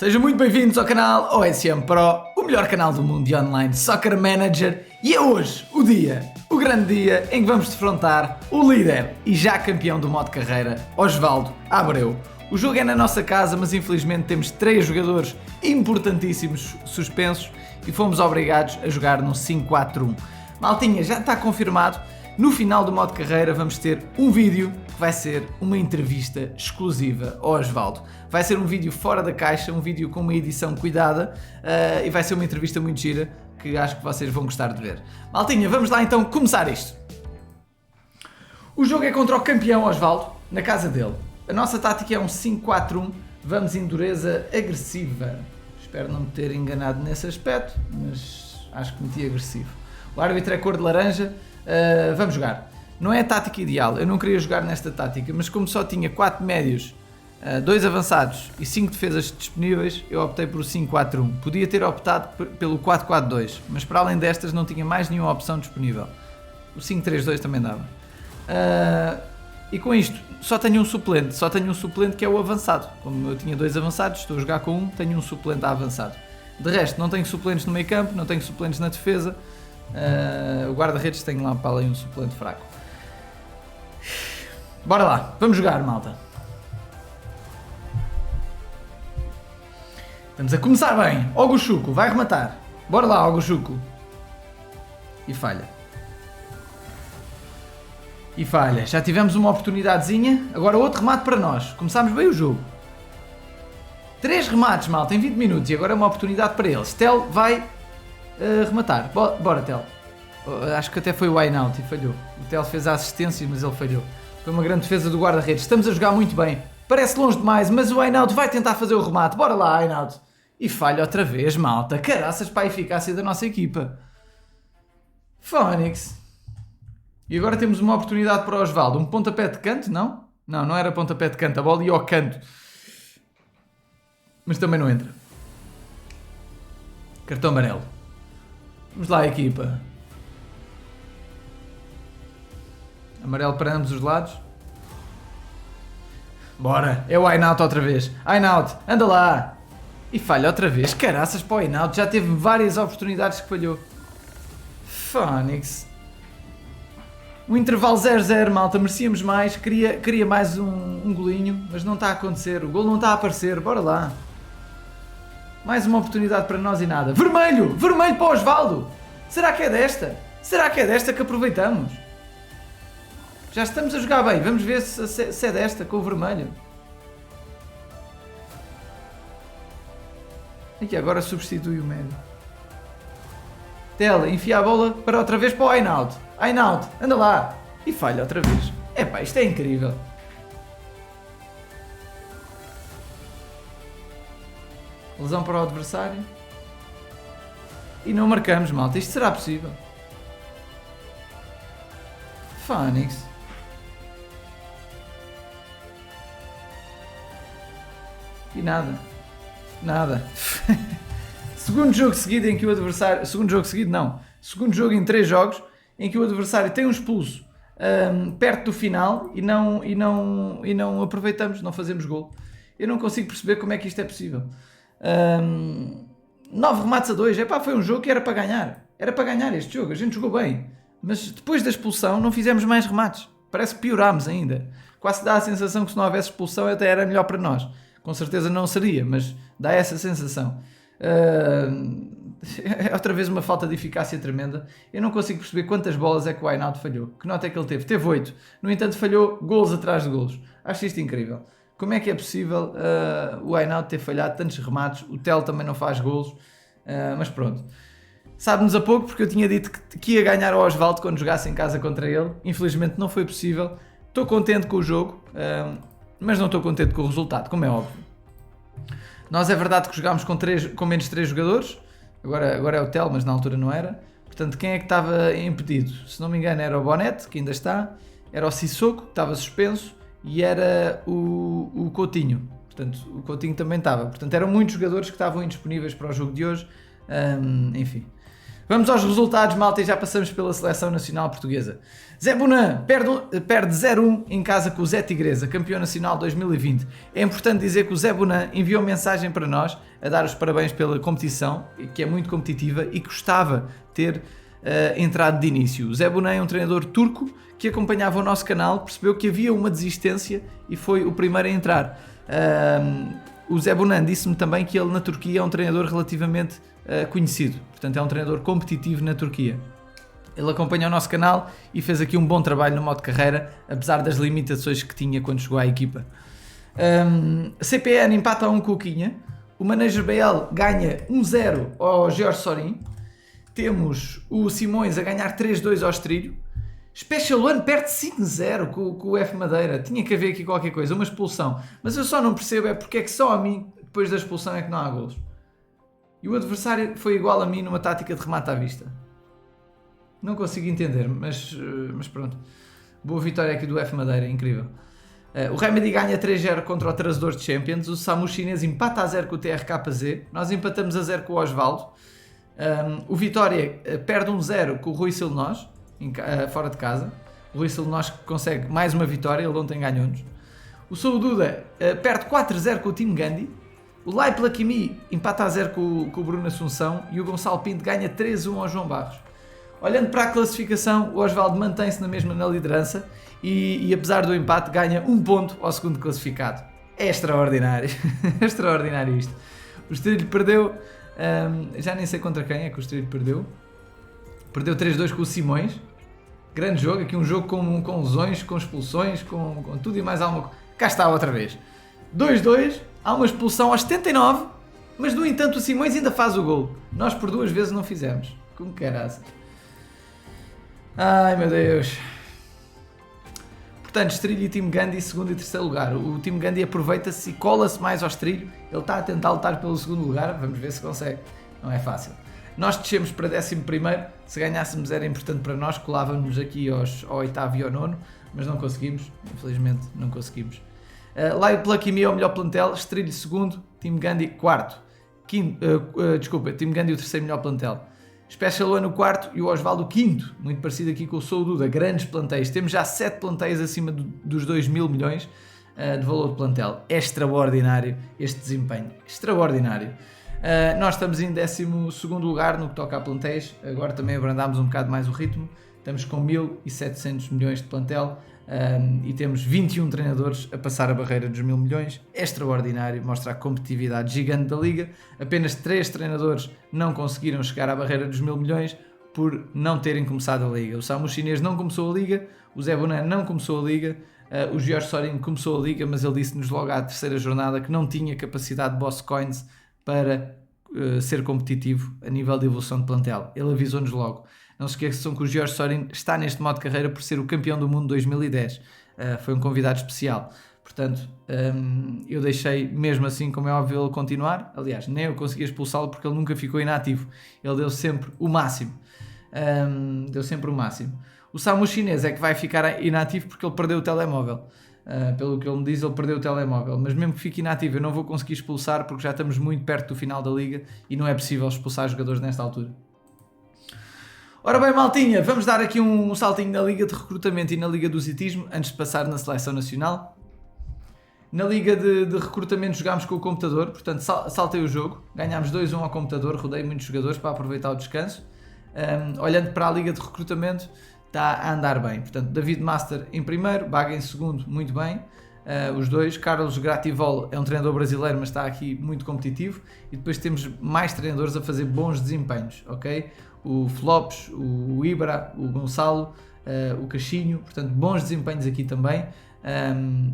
Sejam muito bem-vindos ao canal OSM Pro, o melhor canal do mundo de online Soccer Manager, e é hoje o grande dia em que vamos defrontar o líder e já campeão do modo carreira, Osvaldo Abreu. O jogo é na nossa casa, mas infelizmente temos 3 jogadores importantíssimos suspensos e fomos obrigados a jogar no 5-4-1. Maltinha, já está confirmado, no final do modo carreira vamos ter um vídeo que vai ser uma entrevista exclusiva ao Osvaldo. Vai ser um vídeo fora da caixa, um vídeo com uma edição cuidada e vai ser uma entrevista muito gira que acho que vocês vão gostar de ver. Maltinha, vamos lá então começar isto. O jogo é contra o campeão Osvaldo, na casa dele. A nossa tática é um 5-4-1, vamos em dureza agressiva. Espero não me ter enganado nesse aspecto, mas acho que meti agressivo. O árbitro é cor de laranja, vamos jogar. Não é a tática ideal, eu não queria jogar nesta tática, mas como só tinha 4 médios, 2 avançados e 5 defesas disponíveis, eu optei por o 5-4-1. Podia ter optado pelo 4-4-2, mas para além destas não tinha mais nenhuma opção disponível. O 5-3-2 também dava. E com isto, só tenho um suplente que é o avançado. Como eu tinha 2 avançados, estou a jogar com um, tenho um suplente a avançado. De resto, não tenho suplentes no meio campo, não tenho suplentes na defesa. O guarda-redes tem lá para além um suplente fraco. Bora lá, vamos jogar, malta. Estamos a começar bem. Ogushuko vai rematar. Bora lá, Ogushuko. E falha. Já tivemos uma oportunidadezinha. Agora outro remate para nós. Começámos bem o jogo. 3 remates, malta, em 20 minutos. E agora é uma oportunidade para eles. Tel vai rematar. Bora, Tel. Acho que até foi o Einaut e falhou. O Tel fez a assistência, mas ele falhou. Foi uma grande defesa do guarda-redes. Estamos a jogar muito bem. Parece longe demais, mas o Einaut vai tentar fazer o remate. Bora lá, Einaut. E falha outra vez, malta. Caraças para a eficácia da nossa equipa. Fónix. E agora temos uma oportunidade para o Osvaldo. Um pontapé de canto, não? Não era pontapé de canto. A bola ia ao canto. Mas também não entra. Cartão amarelo. Vamos lá, equipa. Amarelo para ambos os lados. Bora. É o Einaut outra vez. Einaut, anda lá. E falha outra vez. Caraças para o Einaut. Já teve várias oportunidades que falhou. Fónix. O intervalo 0-0, malta. Merecíamos mais. Queria mais um golinho. Mas não está a acontecer. O gol não está a aparecer. Bora lá. Mais uma oportunidade para nós e nada. Vermelho! Vermelho para o Osvaldo! Será que é desta? Será que é desta que aproveitamos? Já estamos a jogar bem. Vamos ver se é desta com o vermelho. Aqui agora substitui o médio. Tela, enfia a bola para outra vez para o Einaut. Einaut, anda lá. E falha outra vez. Epá, isto é incrível. Lesão para o adversário. E não marcamos, malta. Isto será possível? Fónix. E nada. Segundo jogo seguido em que o adversário... Segundo jogo em 3 jogos em que o adversário tem um expulso perto do final e não aproveitamos, não fazemos gol. Eu não consigo perceber como é que isto é possível. 9 remates a 2. Epá, foi um jogo que era para ganhar. Era para ganhar este jogo. A gente jogou bem. Mas depois da expulsão não fizemos mais remates. Parece que piorámos ainda. Quase dá a sensação que se não houvesse expulsão até era melhor para nós. Com certeza não seria, mas dá essa sensação. É outra vez uma falta de eficácia tremenda. Eu não consigo perceber quantas bolas é que o Einaut falhou. Que nota é que ele teve? Teve 8. No entanto, falhou golos atrás de golos. Acho isto incrível. Como é que é possível o Einaut ter falhado tantos remates? O Tel também não faz golos. Mas pronto. Sabe-nos a pouco, porque eu tinha dito que ia ganhar ao Osvaldo quando jogasse em casa contra ele. Infelizmente não foi possível. Estou contente com o jogo, mas não estou contente com o resultado, como é óbvio. Nós é verdade que jogámos com menos 3 jogadores. Agora é o Tel, mas na altura não era. Portanto, quem é que estava impedido? Se não me engano era o Bonete, que ainda está. Era o Sissoko, que estava suspenso. E era o Coutinho. Portanto, o Coutinho também estava. Portanto, eram muitos jogadores que estavam indisponíveis para o jogo de hoje. Enfim. Vamos aos resultados, malta, e já passamos pela seleção nacional portuguesa. Zé Bonan perde 0-1 em casa com o Zé Tigresa, campeão nacional 2020. É importante dizer que o Zé Bonan enviou mensagem para nós a dar os parabéns pela competição, que é muito competitiva e gostava de ter entrado de início. O Zé Bonan é um treinador turco que acompanhava o nosso canal, percebeu que havia uma desistência e foi o primeiro a entrar. O Zé Bonan disse-me também que ele na Turquia é um treinador relativamente conhecido, portanto é um treinador competitivo na Turquia. Ele acompanha o nosso canal e fez aqui um bom trabalho no modo carreira, apesar das limitações que tinha quando chegou à equipa. CPN empata 1 com o Quinha. O Manager BL ganha 1-0 ao Jorge Sorin. Temos o Simões a ganhar 3-2 ao Estrilho. Special One perde 5-0 com o F Madeira. Tinha que haver aqui qualquer coisa, uma expulsão. Mas eu só não percebo é porque é que só a mim, depois da expulsão, é que não há golos. E o adversário foi igual a mim numa tática de remate à vista. Não consigo entender, mas pronto. Boa vitória aqui do F Madeira, incrível. O Remedy ganha 3-0 contra o Trazedores de Champions. O Samu Chinês empata a 0 com o TRKZ. Nós empatamos a 0 com o Osvaldo. O Vitória perde 1-0 com o Rui Silnós, fora de casa. O Rui Silnós consegue mais uma vitória, ele ontem ganhou-nos. O Sou Duda perde 4-0 com o Team Gandhi. O Lai Plakimi empata a 0 com o Bruno Assunção. E o Gonçalo Pinto ganha 3-1 ao João Barros. Olhando para a classificação, o Osvaldo mantém-se na mesma na liderança e apesar do empate ganha 1 ponto ao segundo classificado. É extraordinário, é extraordinário isto. O Estrilho perdeu, já nem sei contra quem é que o Estrilho perdeu. Perdeu 3-2 com o Simões. Grande jogo, aqui um jogo com lesões, com expulsões, com tudo e mais alguma coisa. Cá está outra vez. 2-2, há uma expulsão aos 79, mas no entanto o Simões ainda faz o gol. Nós por 2 vezes não fizemos. Como caraças. Ai meu Deus. Portanto, Estrilho e Team Gandhi, segundo e terceiro lugar. O Team Gandhi aproveita-se e cola-se mais ao Estrilho. Ele está a tentar lutar pelo segundo lugar. Vamos ver se consegue. Não é fácil. Nós descemos para 11º. Se ganhássemos era importante para nós. Colávamos aqui ao 8º e ao 9º. Mas não conseguimos. Infelizmente não conseguimos. Lá o Plakimi é o melhor plantel. Estrilho segundo. Team Gandhi quarto. Team Gandhi o terceiro melhor plantel. Special One o quarto e o Osvaldo o quinto, muito parecido aqui com o Sou Duda, grandes plantéis. Temos já 7 plantéis acima dos 2.000 milhões de valor de plantel. É extraordinário este desempenho, extraordinário. Nós estamos em 12º lugar no que toca a plantéis, agora também abrandámos um bocado mais o ritmo. Estamos com 1.700 milhões de plantel e temos 21 treinadores a passar a barreira dos 1.000 milhões. É extraordinário, mostra a competitividade gigante da Liga. Apenas 3 treinadores não conseguiram chegar à barreira dos 1.000 milhões por não terem começado a Liga. O Samu Chinês não começou a Liga, o Zé Bonan não começou a Liga, o Jorge Sorin começou a Liga, mas ele disse-nos logo à terceira jornada que não tinha capacidade de boss coins para ser competitivo a nível de evolução de plantel. Ele avisou-nos logo. Não se esqueçam que o Jorge Sorin está neste modo de carreira por ser o campeão do mundo 2010. Foi um convidado especial. Portanto, eu deixei, mesmo assim, como é óbvio, ele continuar. Aliás, nem eu consegui expulsá-lo porque ele nunca ficou inativo. Ele deu sempre o máximo. O Samu Chinês é que vai ficar inativo porque ele perdeu o telemóvel. Pelo que ele me diz, ele perdeu o telemóvel. Mas mesmo que fique inativo, eu não vou conseguir expulsar porque já estamos muito perto do final da Liga e não é possível expulsar jogadores nesta altura. Ora bem, maltinha, vamos dar aqui um saltinho na Liga de Recrutamento e na Liga do Zitismo, antes de passar na Seleção Nacional. Na Liga de Recrutamento jogámos com o computador, portanto saltei o jogo, ganhámos 2-1 ao computador, rodei muitos jogadores para aproveitar o descanso. Olhando para a Liga de Recrutamento, está a andar bem. Portanto, David Master em primeiro, Baga em segundo, muito bem. Os dois. Carlos Grativol é um treinador brasileiro, mas está aqui muito competitivo. E depois temos mais treinadores a fazer bons desempenhos, ok? O Flops, o Ibra, o Gonçalo, o Cachinho, portanto bons desempenhos aqui também.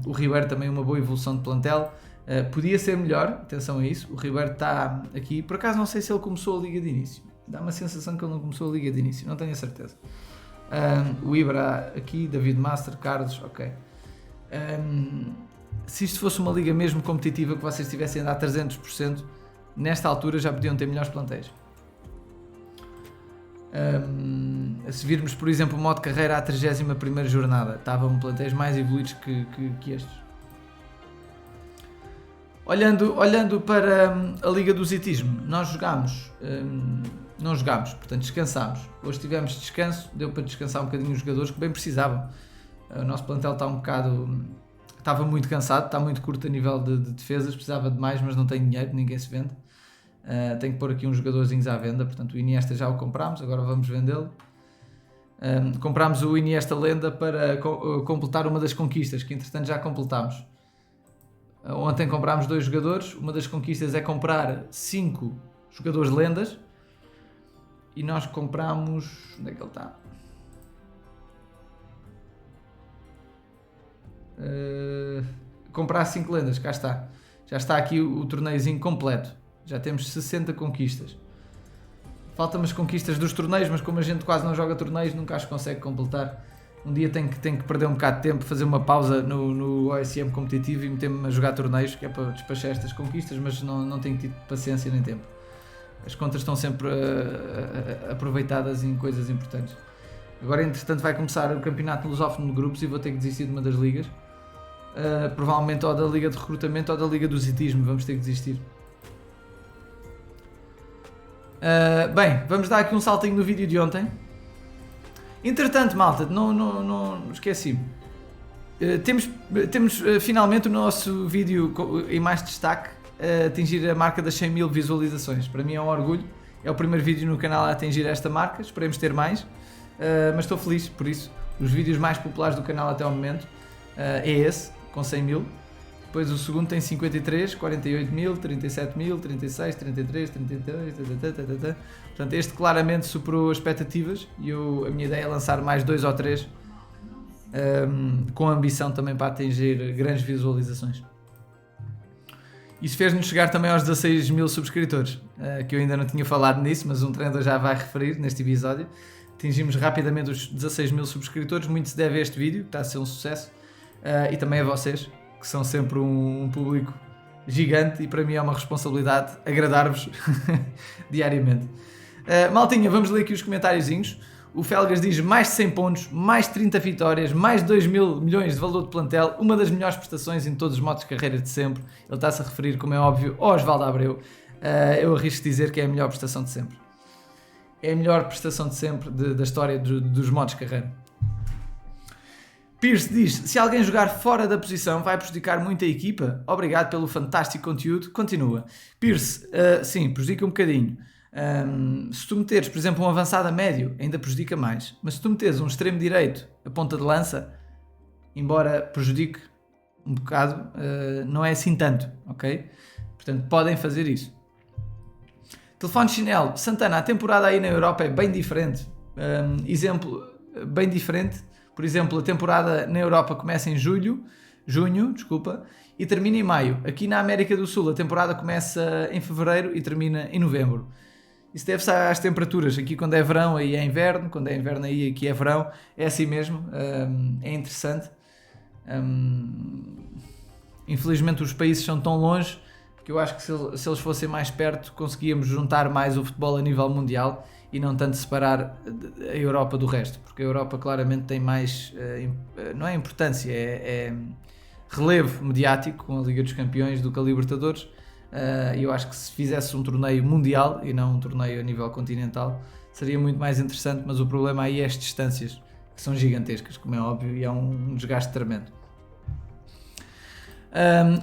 O Ribeiro também uma boa evolução de plantel. Podia ser melhor, atenção a isso. O Ribeiro está aqui, por acaso não sei se ele começou a Liga de início. Dá uma sensação que ele não começou a Liga de início, não tenho a certeza. O Ibra aqui, David Master, Carlos, ok. Se isto fosse uma liga mesmo competitiva, que vocês estivessem a dar 300%, nesta altura já podiam ter melhores plantéis. Se virmos, por exemplo, o modo carreira à 31ª jornada, estavam plantéis mais evoluídos que estes. Olhando para a Liga do Zitismo, nós jogámos não jogámos, portanto descansámos. Hoje tivemos descanso, deu para descansar um bocadinho os jogadores que bem precisavam. O nosso plantel estava muito cansado, está muito curto a nível de defesas, precisava de mais, mas não tem dinheiro, ninguém se vende. Tenho que pôr aqui uns jogadorzinhos à venda, portanto o Iniesta já o comprámos, agora vamos vendê-lo. Comprámos o Iniesta Lenda para completar uma das conquistas, que entretanto já completámos. Ontem comprámos 2 jogadores, uma das conquistas é comprar 5 jogadores lendas, e nós comprámos... onde é que ele está? Comprar 5 lendas, cá está. Já está aqui o torneiozinho completo. Já temos 60 conquistas. Faltam as conquistas dos torneios, mas como a gente quase não joga torneios, nunca as consegue completar. Um dia tenho que perder um bocado de tempo, fazer uma pausa no OSM competitivo e meter-me a jogar torneios, que é para despachar estas conquistas, mas não tenho tido paciência nem tempo. As contas estão sempre aproveitadas em coisas importantes. Agora, entretanto, vai começar o campeonato lusófono de grupos e vou ter que desistir de uma das ligas. Provavelmente ou da liga de recrutamento ou da liga do zitismo, vamos ter que desistir. Bem, vamos dar aqui um saltinho no vídeo de ontem. Entretanto, malta, não esqueci-me. Temos finalmente o nosso vídeo em mais destaque a atingir a marca das 100 mil visualizações. Para mim é um orgulho. É o primeiro vídeo no canal a atingir esta marca. Esperemos ter mais. Mas estou feliz por isso. Os vídeos mais populares do canal até ao momento é esse, com 100 mil. Depois o segundo tem 53, 48 mil, 37 mil, 36, 33, 32, portanto este claramente superou as expectativas e a minha ideia é lançar mais 2 ou 3 com ambição também para atingir grandes visualizações. Isso fez-nos chegar também aos 16 mil subscritores, que eu ainda não tinha falado nisso, mas um treinador já vai referir neste episódio. Atingimos rapidamente os 16 mil subscritores, muito se deve a este vídeo, que está a ser um sucesso, e também a vocês, que são sempre um público gigante e para mim é uma responsabilidade agradar-vos diariamente. Maltinha, vamos ler aqui os comentáriozinhos. O Felgas diz mais de 100 pontos, mais de 30 vitórias, mais de 2 mil milhões de valor de plantel, uma das melhores prestações em todos os modos de carreira de sempre. Ele está-se a referir, como é óbvio, ao Osvaldo Abreu. Eu arrisco dizer que é a melhor prestação de sempre. É a melhor prestação de sempre da história dos modos de carreira. Pierce diz, se alguém jogar fora da posição vai prejudicar muito a equipa? Obrigado pelo fantástico conteúdo. Continua. Pierce, sim, prejudica um bocadinho. Se tu meteres, por exemplo, um avançado a médio, ainda prejudica mais. Mas se tu meteres um extremo direito a ponta de lança, embora prejudique um bocado, não é assim tanto, ok? Portanto, podem fazer isso. Telefone chinelo. Santana, a temporada aí na Europa é bem diferente. Exemplo, bem diferente. Por exemplo, a temporada na Europa começa em junho, e termina em maio. Aqui na América do Sul a temporada começa em fevereiro e termina em novembro. Isso deve-se às temperaturas. Aqui quando é verão aí é inverno, quando é inverno aí aqui é verão. É assim mesmo, é interessante. Infelizmente os países são tão longe que eu acho que se eles fossem mais perto conseguíamos juntar mais o futebol a nível mundial e não tanto separar a Europa do resto, porque a Europa claramente tem mais, não é importância, é relevo mediático com a Liga dos Campeões do que a Libertadores, e eu acho que se fizesse um torneio mundial e não um torneio a nível continental seria muito mais interessante, mas o problema aí é as distâncias, que são gigantescas, como é óbvio, e é um desgaste tremendo.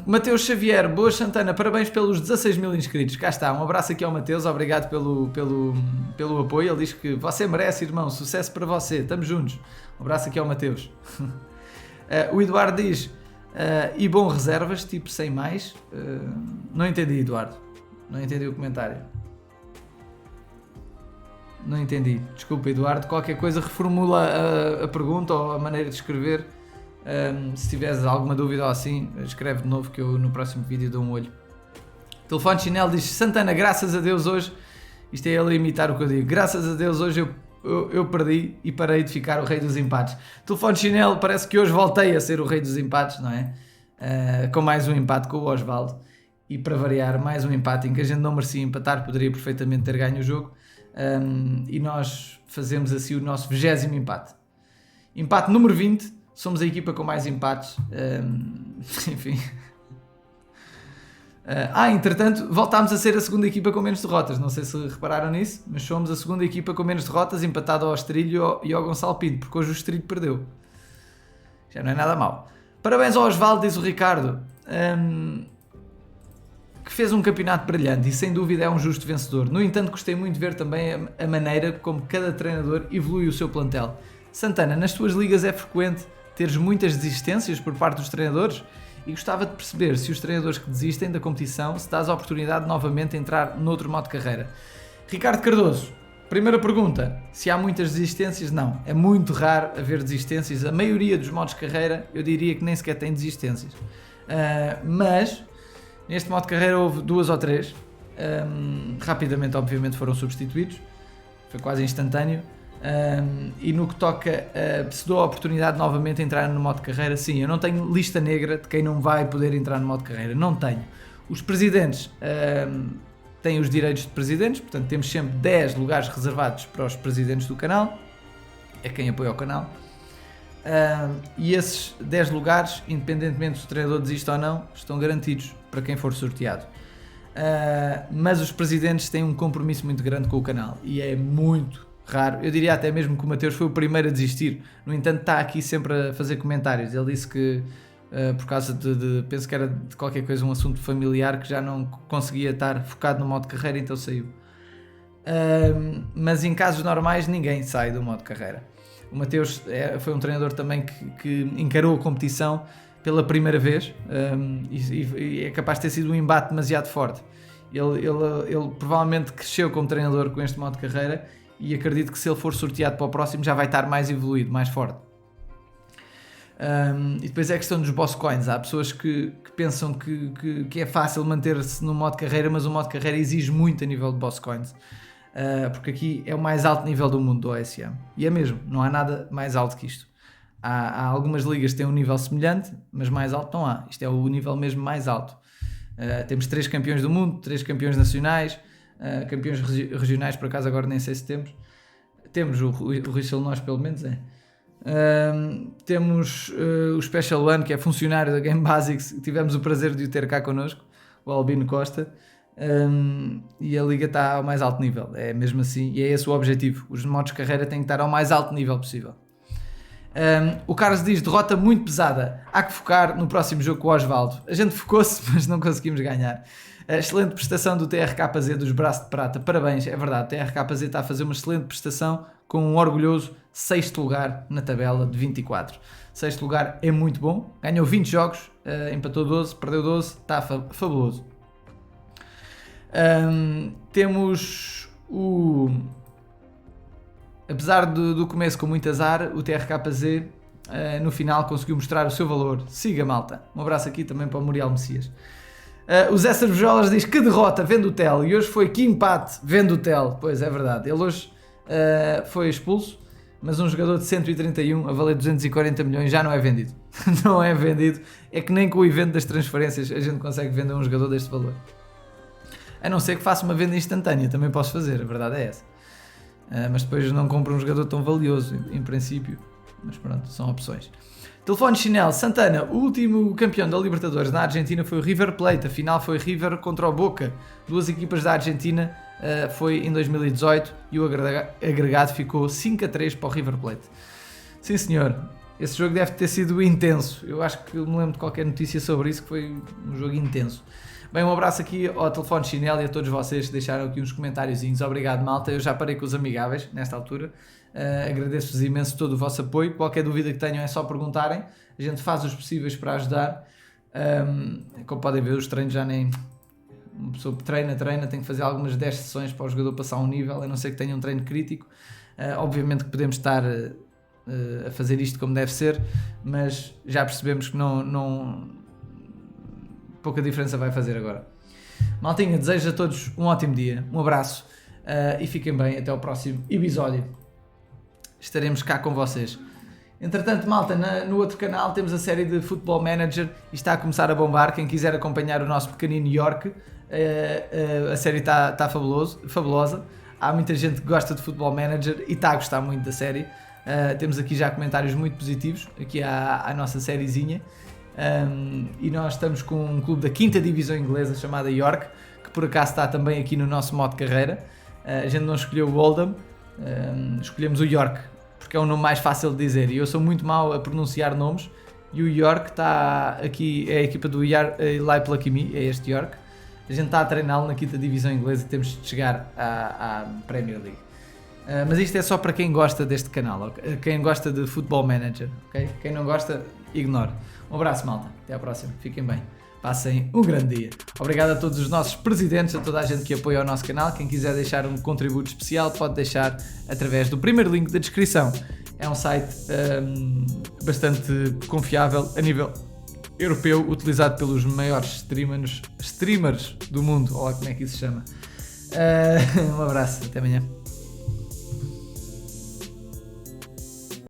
Mateus Xavier, boas Santana, parabéns pelos 16 mil inscritos. Cá está, um abraço aqui ao Mateus, obrigado pelo apoio. Ele diz que você merece, irmão, sucesso para você, estamos juntos. Um abraço aqui ao Mateus. O Eduardo diz, e bom reservas, tipo sem mais. Não entendi, Eduardo, não entendi o comentário. Não entendi, desculpa, Eduardo, qualquer coisa reformula a pergunta ou a maneira de escrever. Se tiveres alguma dúvida ou assim, escreve de novo que eu no próximo vídeo dou um olho. Telefone Chinelo diz, Santana, graças a Deus hoje, isto é ele a imitar o que eu digo, graças a Deus hoje eu perdi e parei de ficar o rei dos empates. Telefone Chinelo, parece que hoje voltei a ser o rei dos empates, não é? Com mais um empate com o Osvaldo e para variar mais um empate em que a gente não merecia empatar, poderia perfeitamente ter ganho o jogo, e nós fazemos assim o nosso 20º empate. Empate número 20. Somos a equipa com mais empates, enfim. Entretanto, voltámos a ser a segunda equipa com menos derrotas. Não sei se repararam nisso, mas somos a segunda equipa com menos derrotas, empatado ao Estoril e ao Gonçalo Pinto, porque hoje o Estoril perdeu. Já não é nada mau. Parabéns ao Osvaldo, diz o Ricardo, que fez um campeonato brilhante e sem dúvida é um justo vencedor. No entanto, gostei muito de ver também a maneira como cada treinador evolui o seu plantel. Santana, nas tuas ligas é frequente teres muitas desistências por parte dos treinadores? E gostava de perceber se os treinadores que desistem da competição se dás a oportunidade de novamente entrar noutro modo de carreira. Ricardo Cardoso, primeira pergunta, se há muitas desistências? Não, é muito raro haver desistências. A maioria dos modos de carreira eu diria que nem sequer tem desistências. Mas neste modo de carreira houve 2 ou 3. Rapidamente obviamente foram substituídos, foi quase instantâneo. E no que toca se dou a oportunidade de novamente entrar no modo de carreira, sim, eu não tenho lista negra de quem não vai poder entrar no modo de carreira, não tenho. Os presidentes têm os direitos de presidentes, portanto temos sempre 10 lugares reservados para os presidentes do canal, é quem apoia o canal, e esses 10 lugares, independentemente do treinador desista ou não, estão garantidos para quem for sorteado. Mas os presidentes têm um compromisso muito grande com o canal e é muito raro, eu diria até mesmo que o Mateus foi o primeiro a desistir. No entanto, está aqui sempre a fazer comentários. Ele disse que por causa penso que era de qualquer coisa, um assunto familiar, que já não conseguia estar focado no modo de carreira, então saiu. Mas em casos normais ninguém sai do modo de carreira. O Mateus foi um treinador também que encarou a competição pela primeira vez, e é capaz de ter sido um embate demasiado forte. Ele provavelmente cresceu como treinador com este modo de carreira, e acredito que se ele for sorteado para o próximo já vai estar mais evoluído, mais forte. E depois é a questão dos boss coins. Há pessoas que pensam que é fácil manter-se no modo carreira, mas o modo carreira exige muito a nível de boss coins, porque aqui é o mais alto nível do mundo do OSM, e é mesmo, não há nada mais alto que isto. Há algumas ligas que têm um nível semelhante, mas mais alto não há. Isto é o nível mesmo mais alto. Temos 3 campeões do mundo, 3 campeões nacionais, campeões regionais, por acaso agora nem sei se temos o Rui Nós pelo menos é. Temos o Special One, que é funcionário da Game Basics, tivemos o prazer de o ter cá connosco, o Albino Costa, e a liga está ao mais alto nível, é mesmo assim, e é esse o objetivo. Os modos de carreira têm que estar ao mais alto nível possível. O Carlos diz, derrota muito pesada, há que focar no próximo jogo com o Osvaldo. A gente focou-se, mas não conseguimos ganhar. A excelente prestação do TRKZ dos Braços de Prata, parabéns, é verdade, o TRKZ está a fazer uma excelente prestação com um orgulhoso 6º lugar na tabela de 24. 6º lugar é muito bom, ganhou 20 jogos, empatou 12, perdeu 12, está fabuloso. Temos o... Apesar do começo com muito azar, o TRKZ no final conseguiu mostrar o seu valor. Siga, malta. Um abraço aqui também para o Muriel Messias. O Zé Cervejolas diz que derrota vendo o Tel, e hoje foi que empate vendo o Tel. Pois é verdade, ele hoje foi expulso, mas um jogador de 131 a valer 240 milhões já não é vendido. Não é vendido, é que nem com o evento das transferências a gente consegue vender um jogador deste valor. A não ser que faça uma venda instantânea, também posso fazer, a verdade é essa. Mas depois não compro um jogador tão valioso, em princípio, mas pronto, são opções. Telefone Chinelo, Santana, o último campeão da Libertadores na Argentina foi o River Plate, a final foi River contra o Boca, 2 equipas da Argentina, foi em 2018 e o agregado ficou 5-3 para o River Plate. Sim senhor, esse jogo deve ter sido intenso, eu acho que me lembro de qualquer notícia sobre isso, que foi um jogo intenso. Bem, um abraço aqui ao Telefone Chinelo e a todos vocês que deixaram aqui uns comentáriozinhos. Obrigado, malta, eu já parei com os amigáveis nesta altura. Agradeço-vos imenso todo o vosso apoio. Qualquer dúvida que tenham é só perguntarem. A gente faz os possíveis para ajudar. Como podem ver, os treinos já nem... Uma pessoa que treina, tem que fazer algumas 10 sessões para o jogador passar um nível, a não ser que tenha um treino crítico. Obviamente que podemos estar a fazer isto como deve ser, mas já percebemos que pouca diferença vai fazer agora. Maltinha, desejo a todos um ótimo dia, um abraço e fiquem bem, até ao próximo episódio. Estaremos cá com vocês. Entretanto, malta, no outro canal temos a série de Football Manager e está a começar a bombar. Quem quiser acompanhar o nosso pequenino York, a série está fabulosa. Há muita gente que gosta de Football Manager e está a gostar muito da série. Temos aqui já comentários muito positivos aqui à nossa sériezinha. E nós estamos com um clube da 5ª divisão inglesa chamado York, que por acaso está também aqui no nosso modo de carreira. A gente não escolheu o Oldham, escolhemos o York, porque é o nome mais fácil de dizer, e eu sou muito mau a pronunciar nomes, e o York está aqui, é a equipa do Eli Plakimi, é este York. A gente está a treiná-lo na 5ª divisão inglesa e temos de chegar à Premier League. Mas isto é só para quem gosta deste canal, okay? Quem gosta de Football Manager, okay? Quem não gosta, ignore. Um abraço, malta, até à próxima, fiquem bem, passem um grande dia. Obrigado a todos os nossos presidentes, a toda a gente que apoia o nosso canal. Quem quiser deixar um contributo especial pode deixar através do primeiro link da descrição. É um site bastante confiável a nível europeu, utilizado pelos maiores streamers do mundo, ou lá como é que isso se chama. Um abraço, até amanhã.